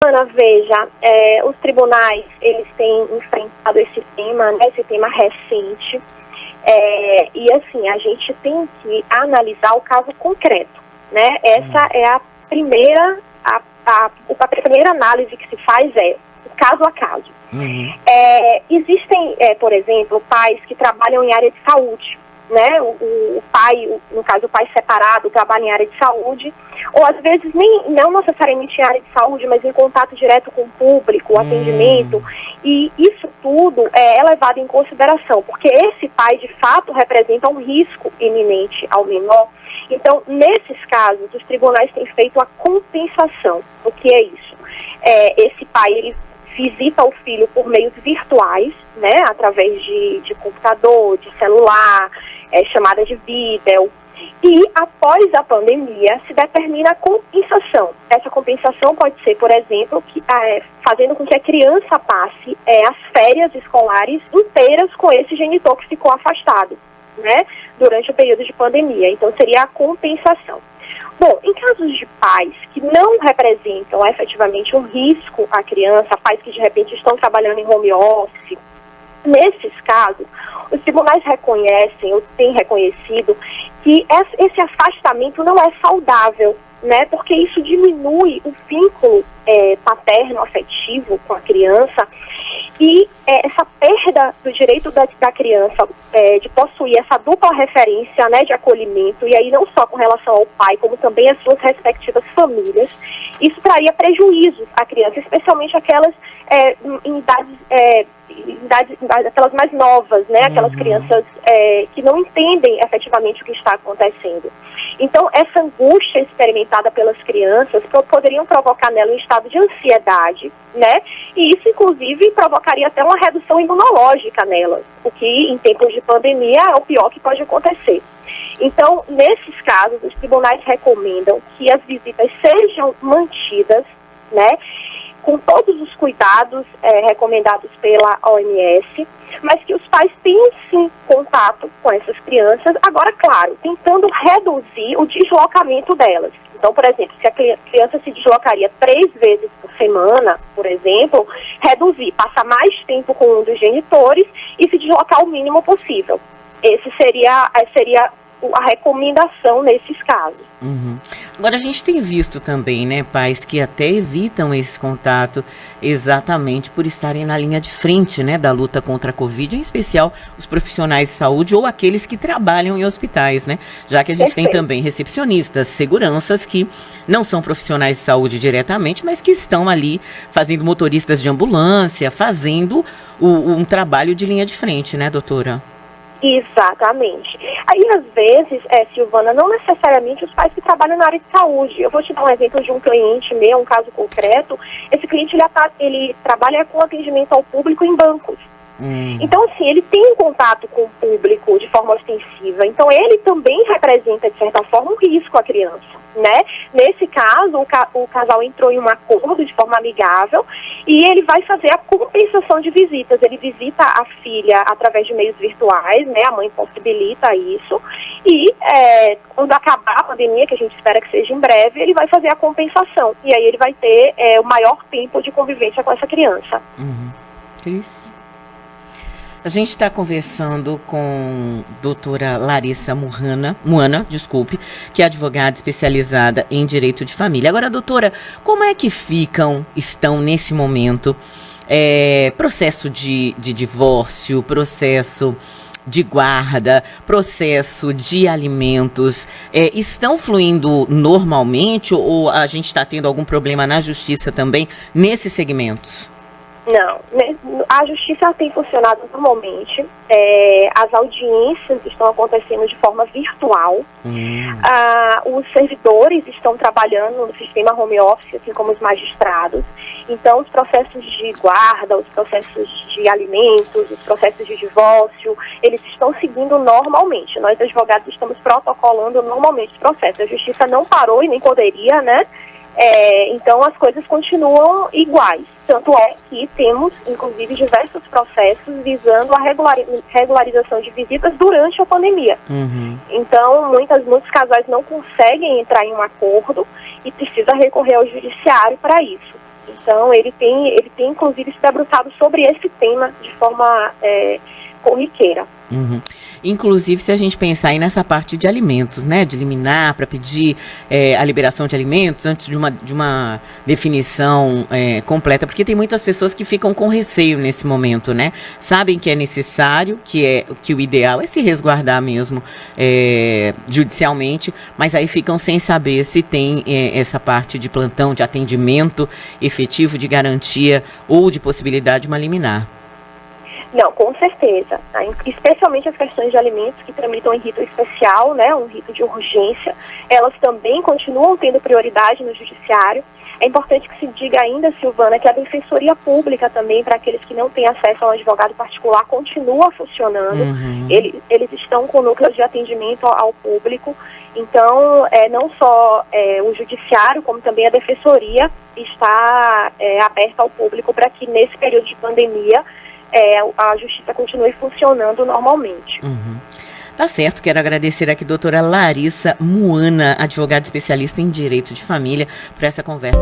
Ana, veja, os tribunais, eles têm enfrentado esse tema, né, esse tema recente, e assim, a gente tem que analisar o caso concreto, né? Essa é a primeira, a primeira análise que se faz caso a caso. Existem, por exemplo, pais que trabalham em área de saúde, né? O pai, no caso o pai separado, trabalha em área de saúde, ou às vezes não necessariamente em área de saúde, mas em contato direto com o público, atendimento, e isso tudo é levado em consideração, porque esse pai de fato representa um risco iminente ao menor. Então, nesses casos, os tribunais têm feito a compensação. O que é isso? Esse pai, ele visita o filho por meios virtuais, né, através de computador, de celular, chamada de vídeo, e após a pandemia se determina a compensação. Essa compensação pode ser, por exemplo, fazendo com que a criança passe as férias escolares inteiras com esse genitor que ficou afastado, né, durante o período de pandemia. Então seria a compensação. Bom, em casos de pais que não representam efetivamente um risco à criança, pais que de repente estão trabalhando em home office, nesses casos, os tribunais reconhecem, ou têm reconhecido, que esse afastamento não é saudável, né? Porque isso diminui o vínculo paterno-afetivo com a criança e essa perda do direito da criança de possuir essa dupla referência, né, de acolhimento, e aí não só com relação ao pai, como também às suas respectivas famílias, isso traria prejuízos à criança, especialmente aquelas em idades aquelas mais novas, né, aquelas crianças que não entendem efetivamente o que está acontecendo. Então, essa angústia experimentada pelas crianças poderiam provocar nela um estado de ansiedade, né, e isso, inclusive, provocaria até uma redução imunológica nelas, o que, em tempos de pandemia, é o pior que pode acontecer. Então, nesses casos, os tribunais recomendam que as visitas sejam mantidas, né, com todos os cuidados recomendados pela OMS, mas que os pais tenham sim contato com essas crianças, agora, claro, tentando reduzir o deslocamento delas. Então, por exemplo, se a criança se deslocaria 3 vezes por semana, por exemplo, reduzir, passar mais tempo com um dos genitores e se deslocar o mínimo possível. Esse seria a recomendação nesses casos. Agora, a gente tem visto também, né, pais que até evitam esse contato exatamente por estarem na linha de frente, né, da luta contra a Covid, em especial os profissionais de saúde ou aqueles que trabalham em hospitais, né, já que a gente tem também recepcionistas, seguranças que não são profissionais de saúde diretamente, mas que estão ali fazendo motoristas de ambulância, fazendo um trabalho de linha de frente, né, doutora? Exatamente. Aí, às vezes, Silvana, não necessariamente os pais que trabalham na área de saúde. Eu vou te dar um exemplo de um cliente meu, um caso concreto. Esse cliente, ele trabalha com atendimento ao público em bancos. Então, assim, ele tem um contato com o público de forma ostensiva. Então, ele também representa, de certa forma, um risco à criança, né? Nesse caso, o casal entrou em um acordo de forma amigável e ele vai fazer a compensação de visitas. Ele visita a filha através de meios virtuais, né? A mãe possibilita isso. E quando acabar a pandemia, que a gente espera que seja em breve, ele vai fazer a compensação. E aí ele vai ter o maior tempo de convivência com essa criança. Isso. A gente está conversando com a doutora Larissa Muana, que é advogada especializada em direito de família. Agora, doutora, como é que estão nesse momento, processo de divórcio, processo de guarda, processo de alimentos, estão fluindo normalmente ou a gente está tendo algum problema na justiça também nesses segmentos? Não, a justiça tem funcionado normalmente, as audiências estão acontecendo de forma virtual, os servidores estão trabalhando no sistema home office, assim como os magistrados, então os processos de guarda, os processos de alimentos, os processos de divórcio, eles estão seguindo normalmente. Nós, advogados, estamos protocolando normalmente os processos. A justiça não parou e nem poderia, né? Então as coisas continuam iguais. Tanto é que temos, inclusive, diversos processos visando a regularização de visitas durante a pandemia. Uhum. Então, muitos casais não conseguem entrar em um acordo e precisa recorrer ao judiciário para isso. Então, ele tem inclusive, se debruçado sobre esse tema de forma corriqueira. Uhum. Inclusive, se a gente pensar aí nessa parte de alimentos, né, de liminar para pedir a liberação de alimentos antes de uma definição completa, porque tem muitas pessoas que ficam com receio nesse momento, né? Sabem que é necessário, que o ideal é se resguardar mesmo judicialmente, mas aí ficam sem saber se tem essa parte de plantão, de atendimento efetivo, de garantia ou de possibilidade de uma liminar. Não, com certeza. Especialmente as questões de alimentos que tramitam em rito especial, né, um rito de urgência, elas também continuam tendo prioridade no judiciário. É importante que se diga ainda, Silvana, que a Defensoria Pública também, para aqueles que não têm acesso a um advogado particular, continua funcionando. Uhum. Eles estão com núcleos de atendimento ao público. Então, não só o judiciário, como também a Defensoria está aberta ao público para que nesse período de pandemia a justiça continue funcionando normalmente. Uhum. Tá certo, quero agradecer aqui a doutora Larissa Muana, advogada especialista em direito de família, por essa conversa.